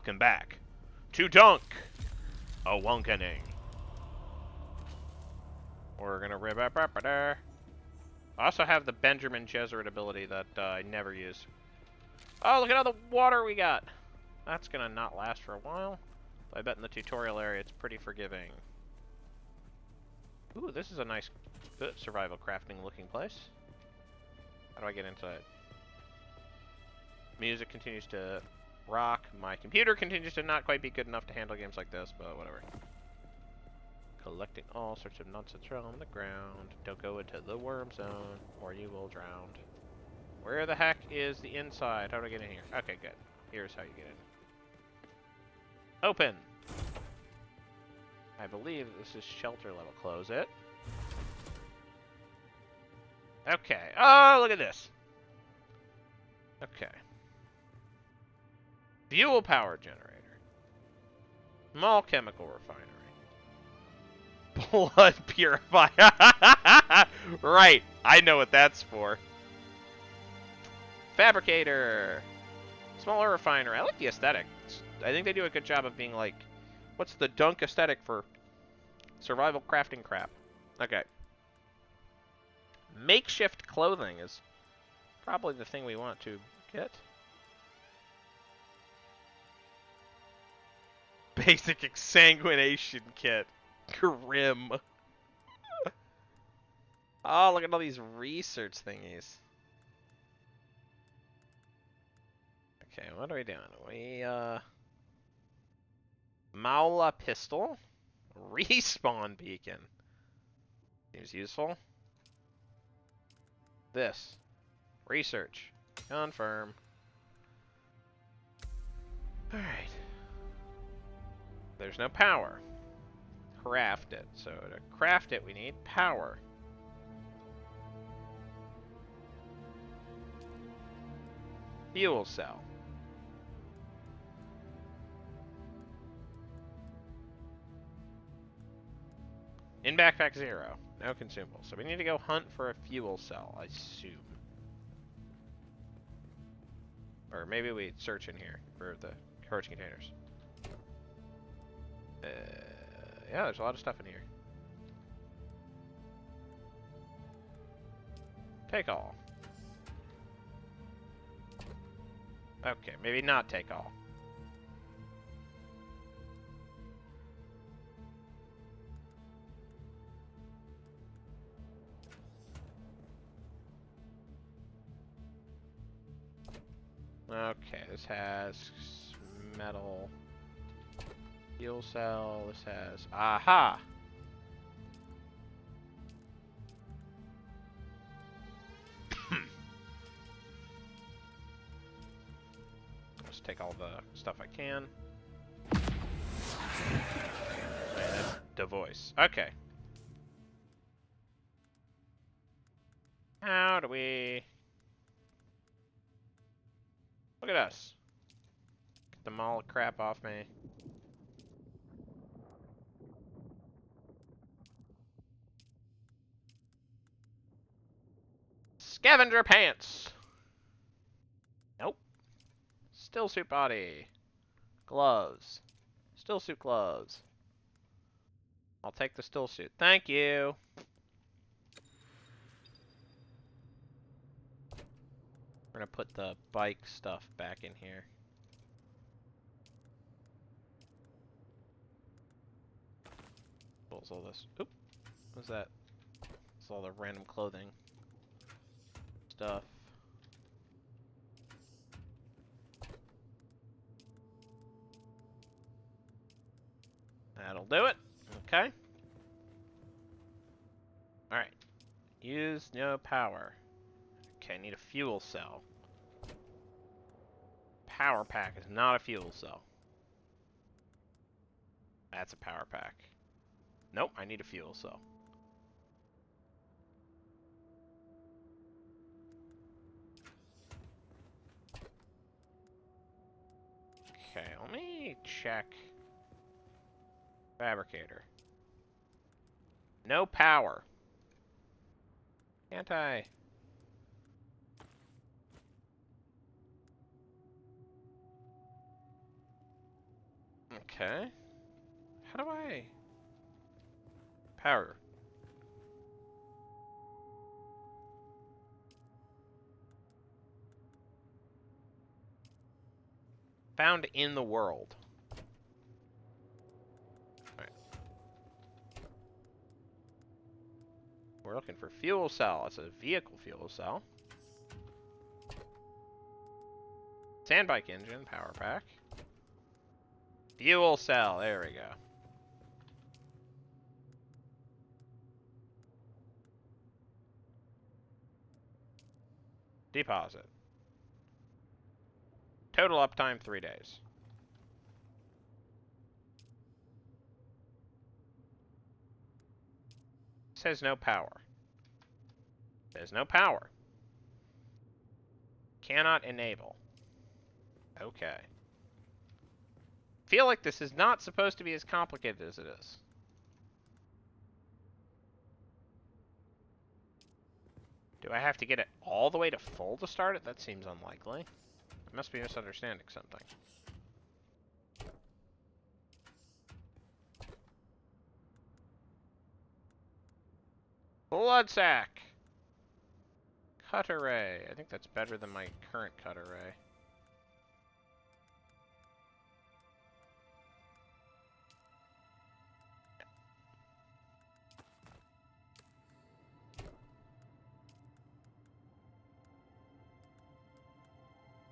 Welcome back to Dunc, Awakening. We're gonna rip up there. I also have the Benjamin Gesserit ability that I never use. Oh, look at all the water we got. That's gonna not last for a while. I bet in the tutorial area it's pretty forgiving. Ooh, this is a nice, good survival crafting looking place. How do I get inside? Music continues to rock. My computer continues to not quite be good enough to handle games like this, but whatever. Collecting all sorts of nonsense from the ground. Don't go into the worm zone, or you will drown. Where the heck is the inside? How do I get in here? Okay, good. Here's how you get in. Open! I believe this is shelter level. Close it. Okay. Oh, look at this. Okay. Fuel power generator. Small chemical refinery. Blood purifier. Right. I know what that's for. Fabricator. Smaller refinery. I like the aesthetic. I think they do a good job of being like, what's the Dunc aesthetic for survival crafting crap? Okay. Makeshift clothing is probably the thing we want to get. Basic exsanguination kit. Grim. Oh, look at all these research thingies. Okay, what are we doing? We, Maula pistol. Respawn beacon. Seems useful. This. Research. Confirm. Alright. There's no power. Craft it. So to craft it, we need power. Fuel cell. In backpack 0. No consumables. So we need to go hunt for a fuel cell, I assume. Or maybe we search in here for the storage containers. Yeah, there's a lot of stuff in here. Take all. Okay, maybe not take all. Okay, this has metal fuel cell. This has... Aha! Let's take all the stuff I can. That's the voice. Okay. How do we... Look at us. Get the mall crap off me. Scavenger pants! Nope. Still suit body. Gloves. Still suit gloves. I'll take the still suit. Thank you. We're gonna put the bike stuff back in here. What's all this? Oop. What's that? It's all the random clothing stuff. That'll do it. Okay. Alright. Use no power. Okay, I need a fuel cell. Power pack is not a fuel cell. That's a power pack. Nope, I need a fuel cell. Okay, let me check. Fabricator. No power. Can't I? Okay. How do I... Power. Found in the world. Alright. We're looking for fuel cell. It's a vehicle fuel cell. Sandbike engine, power pack. Fuel cell, there we go. Deposit. Total uptime 3 days. Says no power. Says no power. Cannot enable. Okay. Feel like this is not supposed to be as complicated as it is. Do I have to get it all the way to full to start it? That seems unlikely. I must be misunderstanding something. Blood sack. Cut array. I think that's better than my current cut array.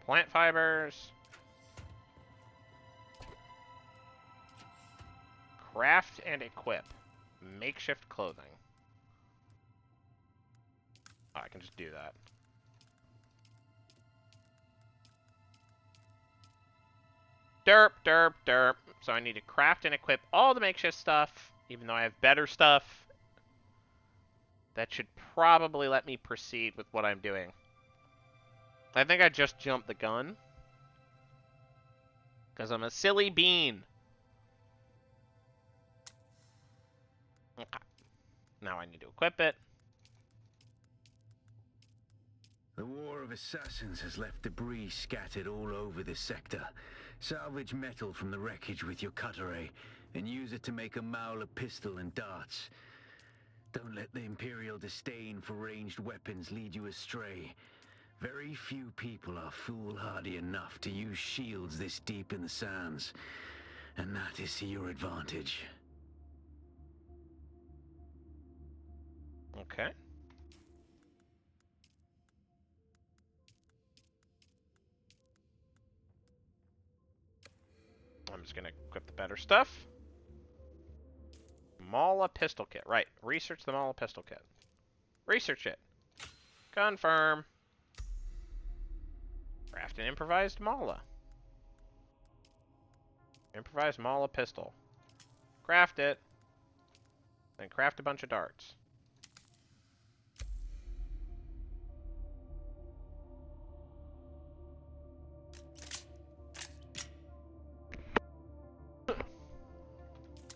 Plant fibers. Craft and equip. Makeshift clothing. Oh, I can just do that. Derp, derp, derp. So I need to craft and equip all the makeshift stuff, even though I have better stuff. That should probably let me proceed with what I'm doing. I think I just jumped the gun. Because I'm a silly bean. Okay. Now I need to equip it. The War of Assassins has left debris scattered all over this sector. Salvage metal from the wreckage with your cut array, and use it to make a Mauler pistol and darts. Don't let the Imperial disdain for ranged weapons lead you astray. Very few people are foolhardy enough to use shields this deep in the sands, and that is to your advantage. Okay. I'm just gonna equip the better stuff. Mala pistol kit. Right. Research the Mala pistol kit. Research it. Confirm. Craft an improvised Mala. Improvised Mala pistol. Craft it. Then craft a bunch of darts.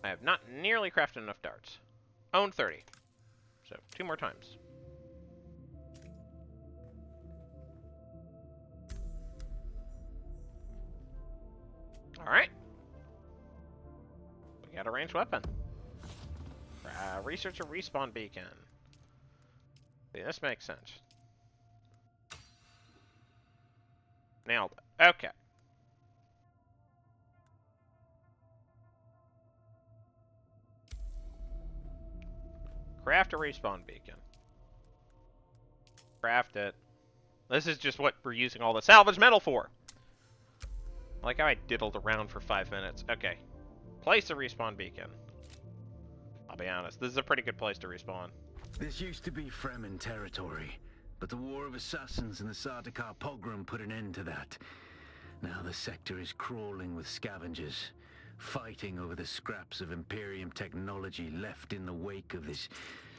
I have not nearly crafted enough darts. Own 30. So, 2 more times. Alright. We got a ranged weapon. Research a respawn beacon. See, this makes sense. Nailed it. Okay. Craft a respawn beacon. Craft it. This is just what we're using all the salvage metal for. I like how I diddled around for 5 minutes. Okay. Place a respawn beacon. I'll be honest, this is a pretty good place to respawn. This used to be Fremen territory, but the War of Assassins and the Sardaukar pogrom put an end to that. Now the sector is crawling with scavengers, fighting over the scraps of Imperium technology left in the wake of this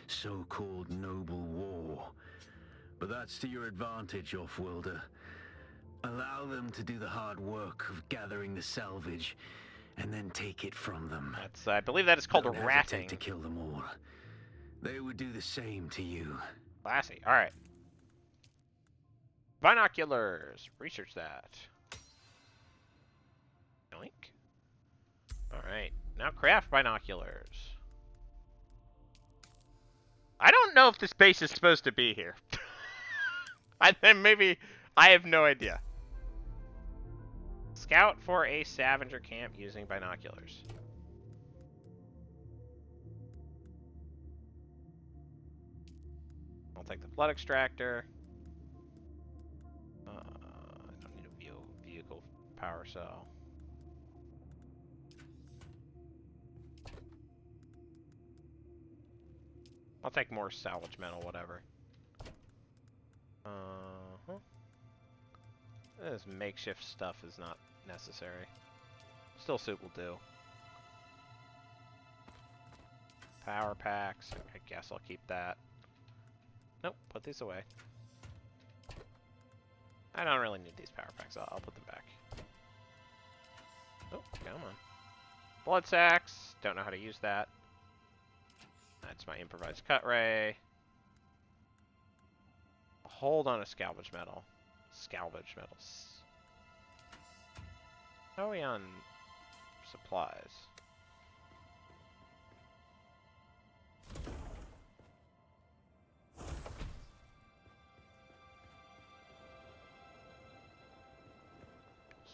so-called noble war. But that's to your advantage, Offworlder. Allow them to do the hard work of gathering the salvage, and then take it from them. That's, I believe that is called Don't a ratting. hesitate to kill them all. They would do the same to you. Classy. Alright. Binoculars. Research that. Yoink. Now craft binoculars. I don't know if this base is supposed to be here. Maybe, I have no idea. Scout for a scavenger camp using binoculars. I'll take the flood extractor. I don't need a vehicle power cell. I'll take more salvage metal, whatever. This makeshift stuff is not necessary. Still suit will do. Power packs. I guess I'll keep that. Nope, put these away. I don't really need these power packs. I'll put them back. Oh, come on. Blood sacks. Don't know how to use that. That's my improvised cut ray. Hold on a salvage metal. Salvage metals. How are we on supplies?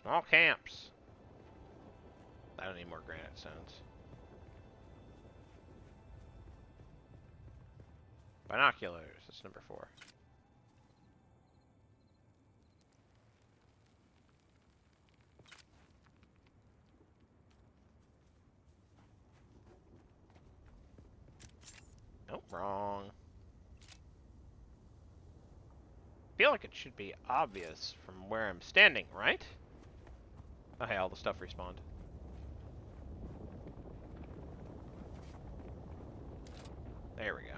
Small camps. I don't need more granite stones. Binoculars. That's number 4. Nope, wrong. I feel like it should be obvious from where I'm standing, right? Oh, hey, all the stuff respawned. There we go.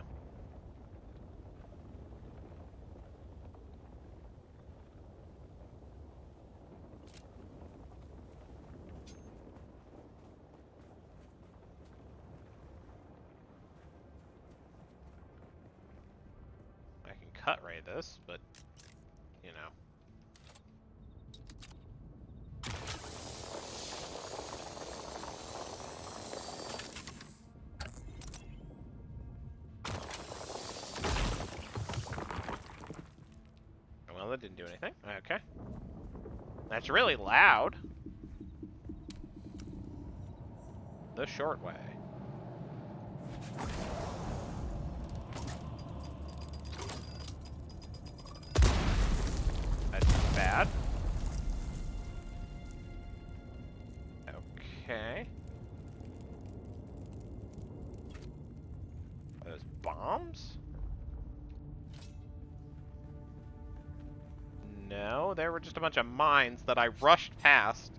I can cut ray this, but, you know. Well, that didn't do anything. Okay. That's really loud. The short way. That's bad. Okay. Are those bombs? No, they were just a bunch of mines that I rushed past,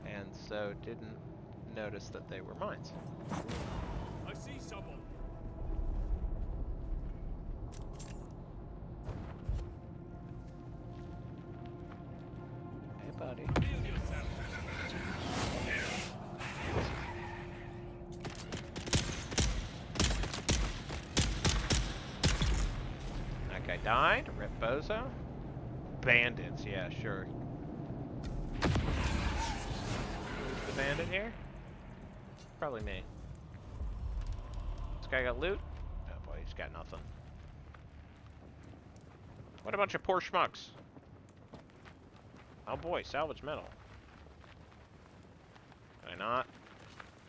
and so didn't notice that they were mines. I see someone. Hey, buddy. Heal yourself. That guy died. Rip Bozo. Bandits, yeah, sure. Who's the bandit here? Probably me. This guy got loot? Oh boy, he's got nothing. What a bunch of poor schmucks. Oh boy, salvage metal. Can I not?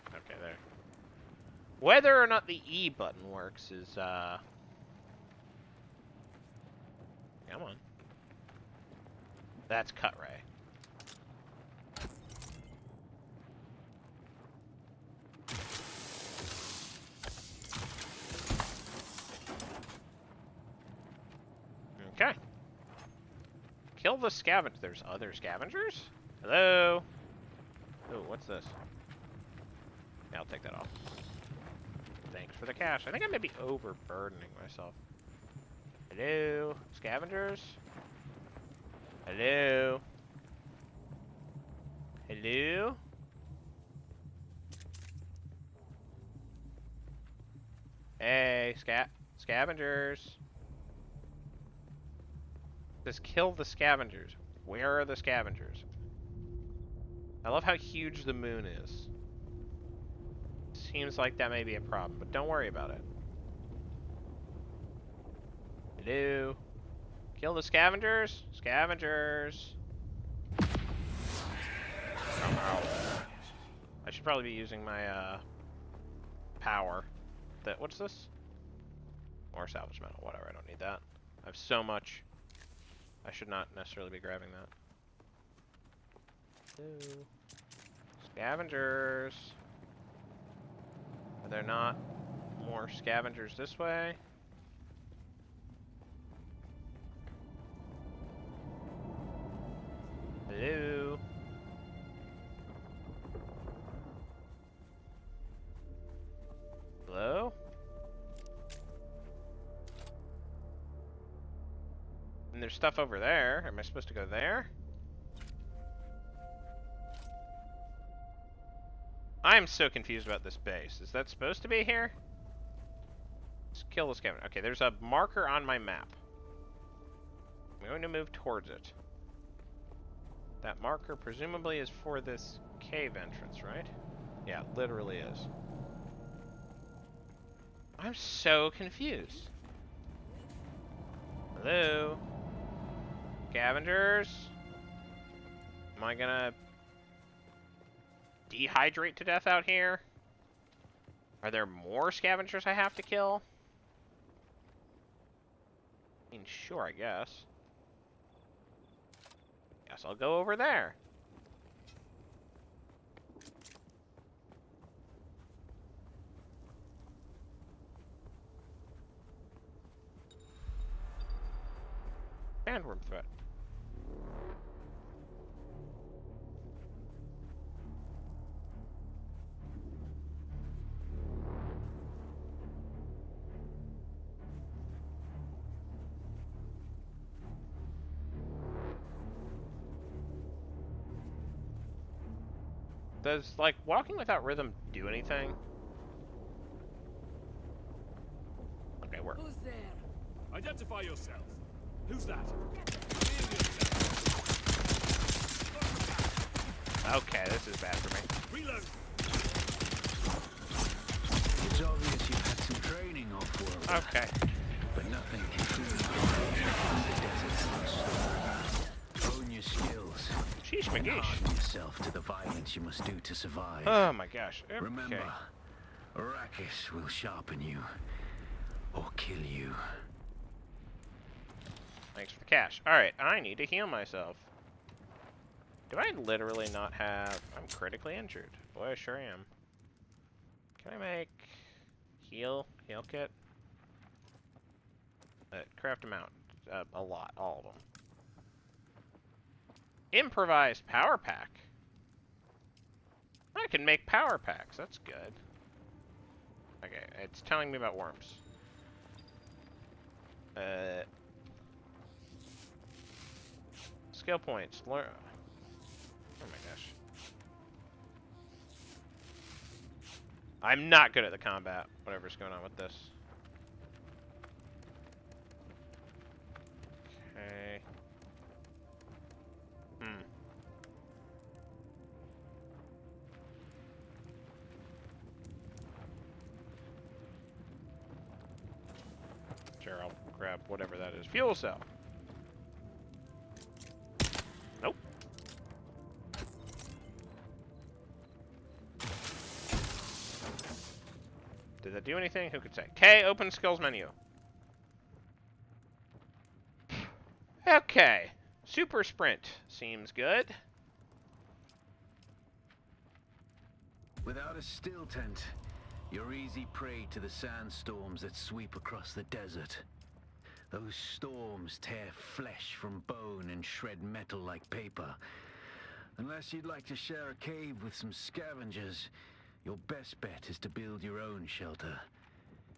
Okay, there. Whether or not the E button works is, come on. That's cut ray. Okay. Kill the scavenger. There's other scavengers? Hello? Oh, what's this? Yeah, I'll take that off. Thanks for the cash. I think I may be overburdening myself. Hello? Scavengers? Hello? Hello? Hey, scavengers. Just kill the scavengers. Where are the scavengers? I love how huge the moon is. Seems like that may be a problem, but don't worry about it. Hello? Kill the scavengers? Scavengers! Ow. I should probably be using my, power. What's this? More salvage metal. Whatever, I don't need that. I have so much. I should not necessarily be grabbing that. Ooh. Scavengers. Are there not more scavengers this way? Hello? Hello? And there's stuff over there. Am I supposed to go there? I'm so confused about this base. Is that supposed to be here? Let's kill the scavenger. Okay, there's a marker on my map. I'm going to move towards it. That marker presumably is for this cave entrance, right? Yeah, it literally is. I'm so confused. Hello? Scavengers? Am I gonna dehydrate to death out here? Are there more scavengers I have to kill? I mean, sure, I guess. Guess I'll go over there. Sandworm threat. Does, like, walking without rhythm do anything? Okay, we're... Who's there? Identify yourself. Who's that? Okay, this is bad for me. Reload. It's obvious you've had some training off-world. Okay. But nothing can truly the desert. Own your skills. Sheesh And McGeesh. harden yourself to the violence you must do to survive. Oh my gosh. Okay. Remember, Arrakis will sharpen you or kill you. Thanks for the cash. Alright, I need to heal myself. Do I literally not have... I'm critically injured. Boy, I sure am. Can I make... heal kit? Craft them out. A lot. All of them. Improvised power pack. I can make power packs. That's good. Okay, it's telling me about worms. Skill points. Learn. Oh my gosh. I'm not good at the combat. Whatever's going on with this. Okay. Sure, I'll grab whatever that is. Fuel cell. Nope. Did that do anything? Who could say? K, open skills menu. Okay. Super sprint seems good. Without a still tent, you're easy prey to the sandstorms that sweep across the desert. Those storms tear flesh from bone and shred metal like paper. Unless you'd like to share a cave with some scavengers, your best bet is to build your own shelter.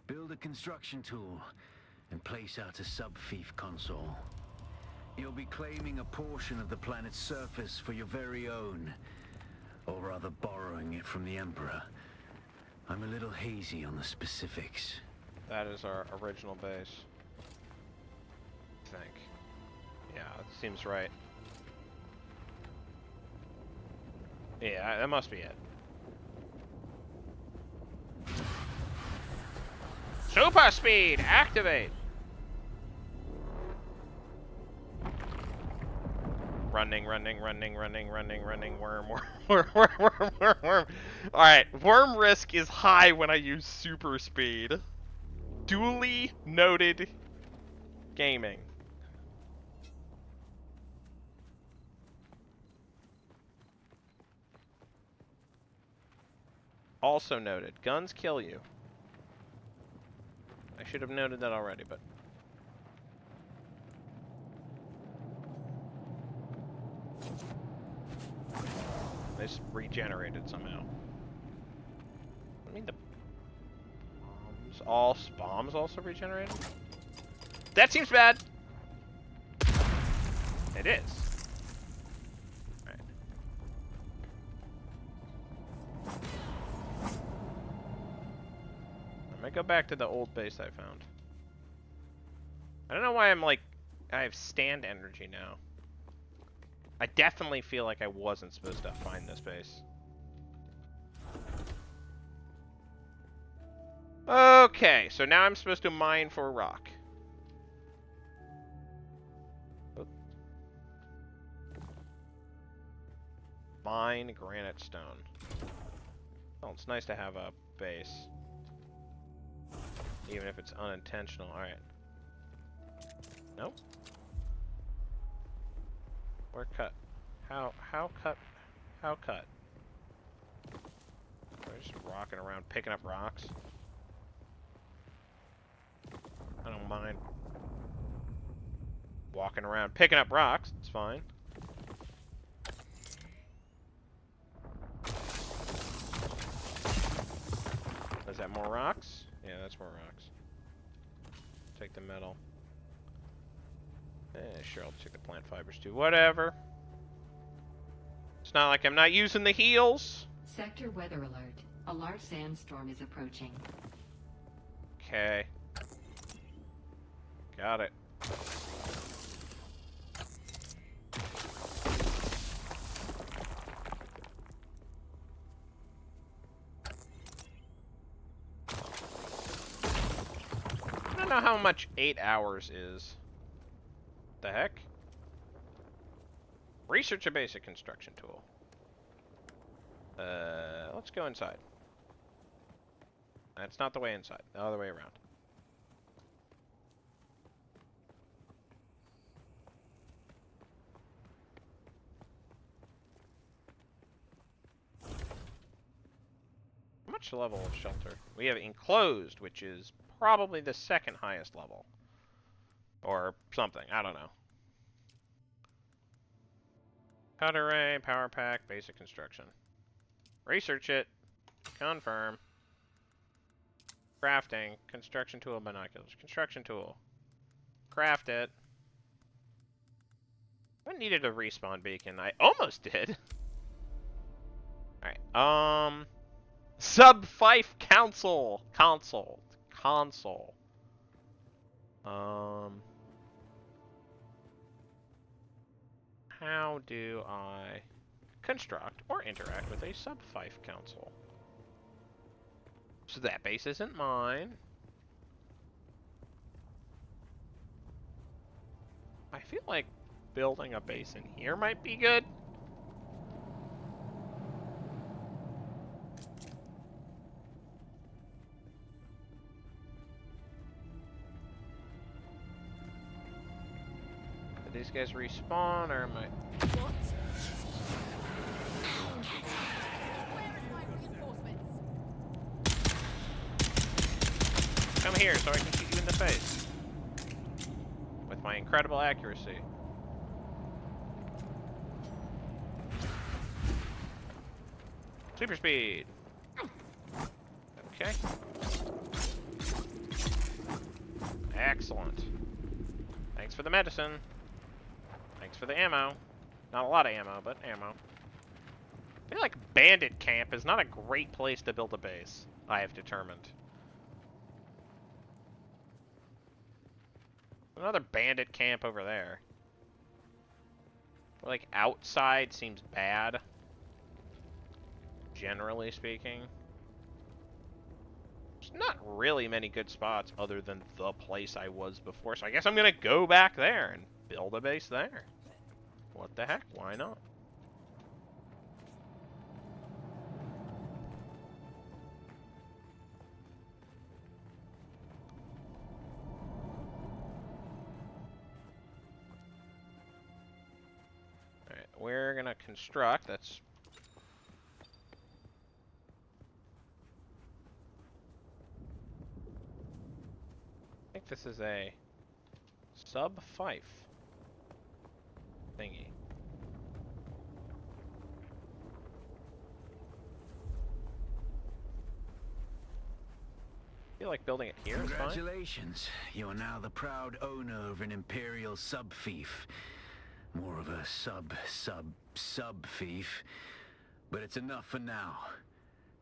Build a construction tool and place out a sub-fief console. You'll be claiming a portion of the planet's surface for your very own, or rather borrowing it from the Emperor. I'm a little hazy on the specifics. That is our original base. I think. Yeah, that seems right. Yeah, that must be it. Super speed, activate. Running, running, running, running, running, running, worm, worm, worm, worm, worm, worm, worm. Alright, worm risk is high when I use super speed. Duly noted gaming. Also noted, guns kill you. I should have noted that already, but... They just regenerated somehow. I mean, the bombs also regenerated? That seems bad! It is. Alright. I'm gonna go back to the old base I found. I don't know why I'm like... I have stand energy now. I definitely feel like I wasn't supposed to find this base. Okay, so now I'm supposed to mine for rock. Oop. Mine granite stone. Oh, it's nice to have a base. Even if it's unintentional. Alright. Nope. Where cut? How cut? How cut? We're just rocking around, picking up rocks. I don't mind. Walking around, picking up rocks. It's fine. Is that more rocks? Yeah, that's more rocks. Take the metal. Sure, I'll take the plant fibers too. Whatever. It's not like I'm not using the heals. Sector weather alert. A large sandstorm is approaching. Okay. Got it. I don't know how much 8 hours is. The heck? Research a basic construction tool. Let's go inside. That's not the way inside. The other way around. How much level of shelter? We have enclosed, which is probably the second highest level. Or something. I don't know. Cut array, power pack, basic construction. Research it. Confirm. Crafting. Construction tool, binoculars. Construction tool. Craft it. I needed a respawn beacon. I almost did. Alright. Sub-Fife Council. Console. How do I construct or interact with a sub-Fife council? So that base isn't mine. I feel like building a base in here might be good. Did these guys respawn or am I... What? Come here so I can shoot you in the face. With my incredible accuracy. Super speed. Okay. Excellent. Thanks for the medicine. Thanks for the ammo. Not a lot of ammo, but ammo. I feel like Bandit Camp is not a great place to build a base, I have determined. Another bandit camp over there. Like, outside seems bad. Generally speaking. There's not really many good spots other than the place I was before, so I guess I'm gonna go back there and build a base there. What the heck? Why not? Alright, we're gonna construct. That's... I think this is a sub-fife thingy. I feel like building it here is fine. Congratulations. You are now the proud owner of an Imperial sub-fief. More of a sub-fief. But it's enough for now.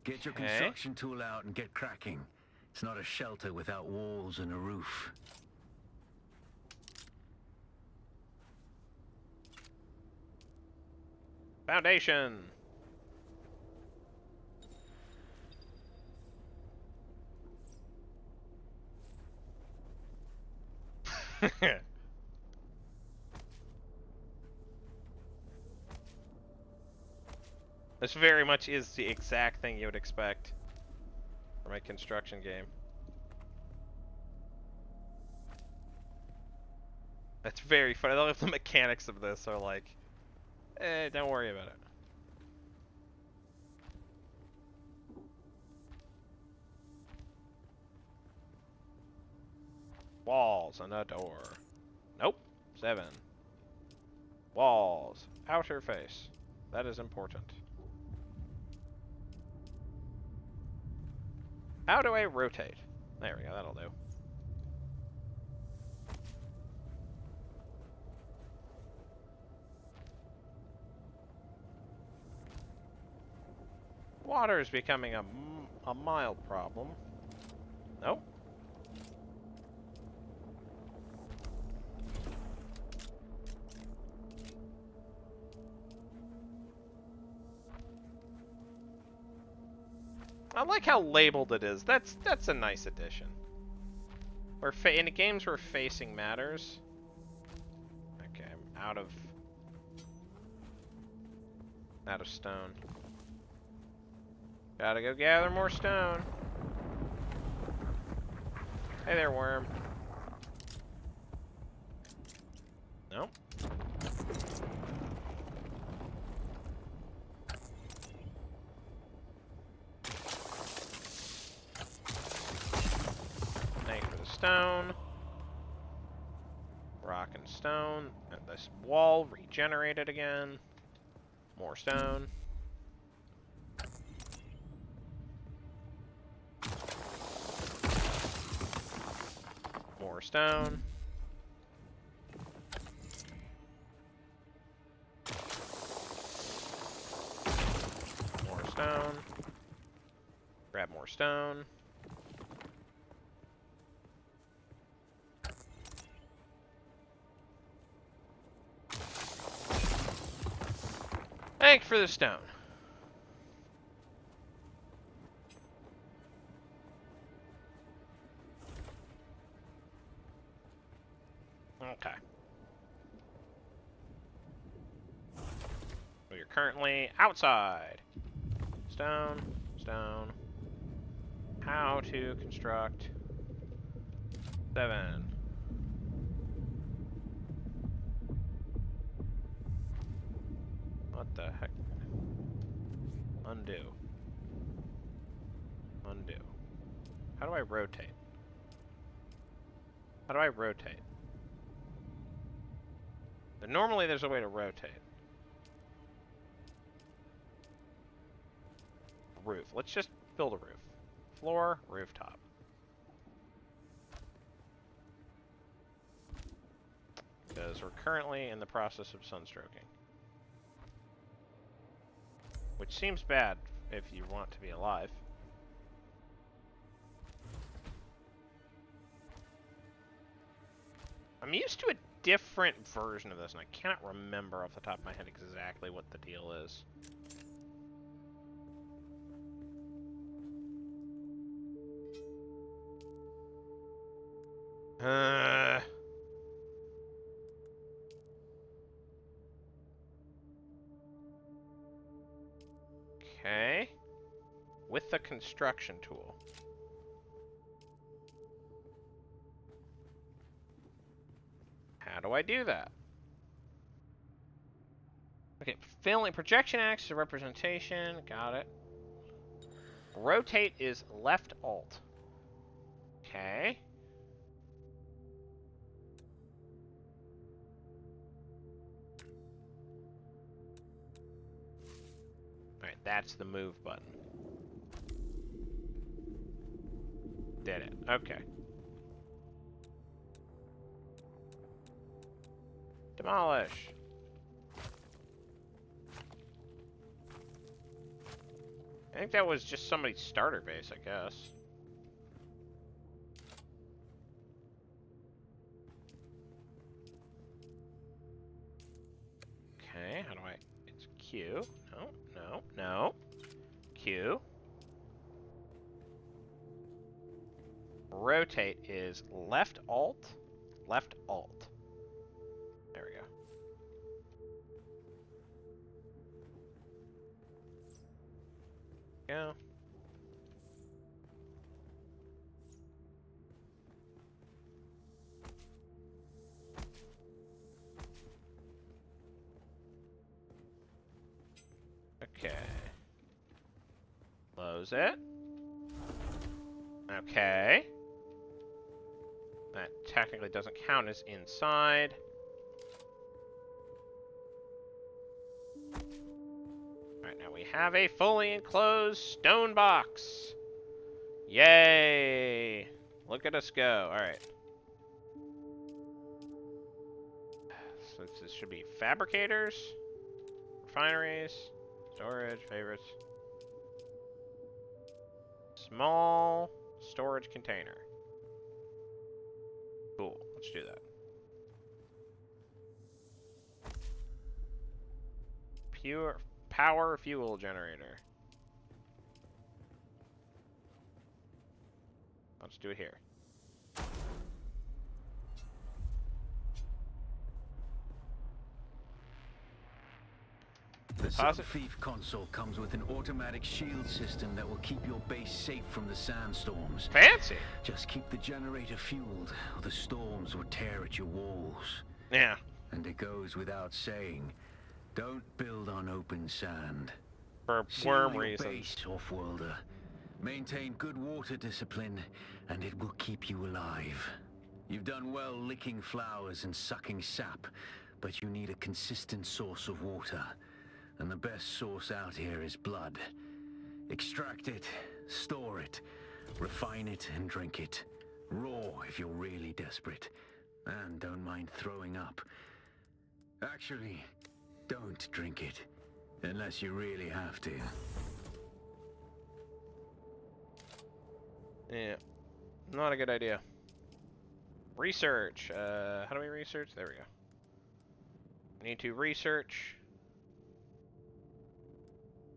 Get your Okay. construction tool out and get cracking. It's not a shelter without walls and a roof. Foundation! This very much is the exact thing you would expect from a construction game. That's very funny. I love the mechanics of this are like, don't worry about it. Walls and a door. Nope. 7. Walls. Outer face. That is important. How do I rotate? There we go, that'll do. Water is becoming a mild problem. Nope. I like how labeled it is. That's a nice addition. Where in games where facing matters. Okay, I'm out of stone. Gotta go gather more stone. Hey there, worm. Nope. Thanks for the stone. Rock and stone. And this wall regenerated again. More stone. More stone. More stone. Grab more stone. Thanks for the stone. Okay. So you're currently outside. Stone, stone. How to construct 7. What the heck? Undo. Undo. How do I rotate? How do I rotate? Normally there's a way to rotate. Roof. Let's just build a roof. Floor, rooftop. Because we're currently in the process of sunstroking. Which seems bad if you want to be alive. I'm used to a different version of this, and I cannot remember off the top of my head exactly what the deal is. Okay. With the construction tool. How do I do that? Okay, filling projection axis representation. Got it. Rotate is left alt. Okay. Alright, that's the move button. Did it. Okay. Demolish. I think that was just somebody's starter base, I guess. Okay, how do I... It's Q. No, no, no. Q. Rotate is left alt, left alt. There we go. Go. Okay. Close it. Okay. That technically doesn't count as inside. Alright, now we have a fully enclosed stone box. Yay! Look at us go. Alright. So this should be fabricators, refineries, storage, favorites. Small storage container. Cool, let's do that. Pure power fuel generator. Let's do it here. The Deposit. Thief console comes with an automatic shield system that will keep your base safe from the sandstorms. Fancy! Just keep the generator fueled, or the storms will tear at your walls. Yeah. And it goes without saying, don't build on open sand. For Seal worm your reasons. base, off-worlder. Maintain good water discipline, and it will keep you alive. You've done well licking flowers and sucking sap, but you need a consistent source of water. And the best source out here is blood. Extract it, store it, refine it, and drink it. Raw if you're really desperate. And don't mind throwing up. Actually, don't drink it. Unless you really have to. Yeah. Not a good idea. Research. How do we research? There we go. I need to research.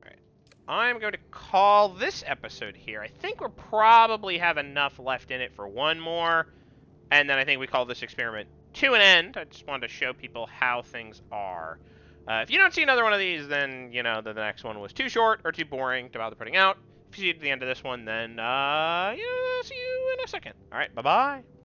Alright. I'm going to call this episode here. I think we'll probably have enough left in it for one more. And then I think we call this experiment to an end. I just wanted to show people how things are. If you don't see another one of these, then, you know, the next one was too short or too boring to bother putting out. If you see at the end of this one, then, see you in a second. Alright, bye-bye.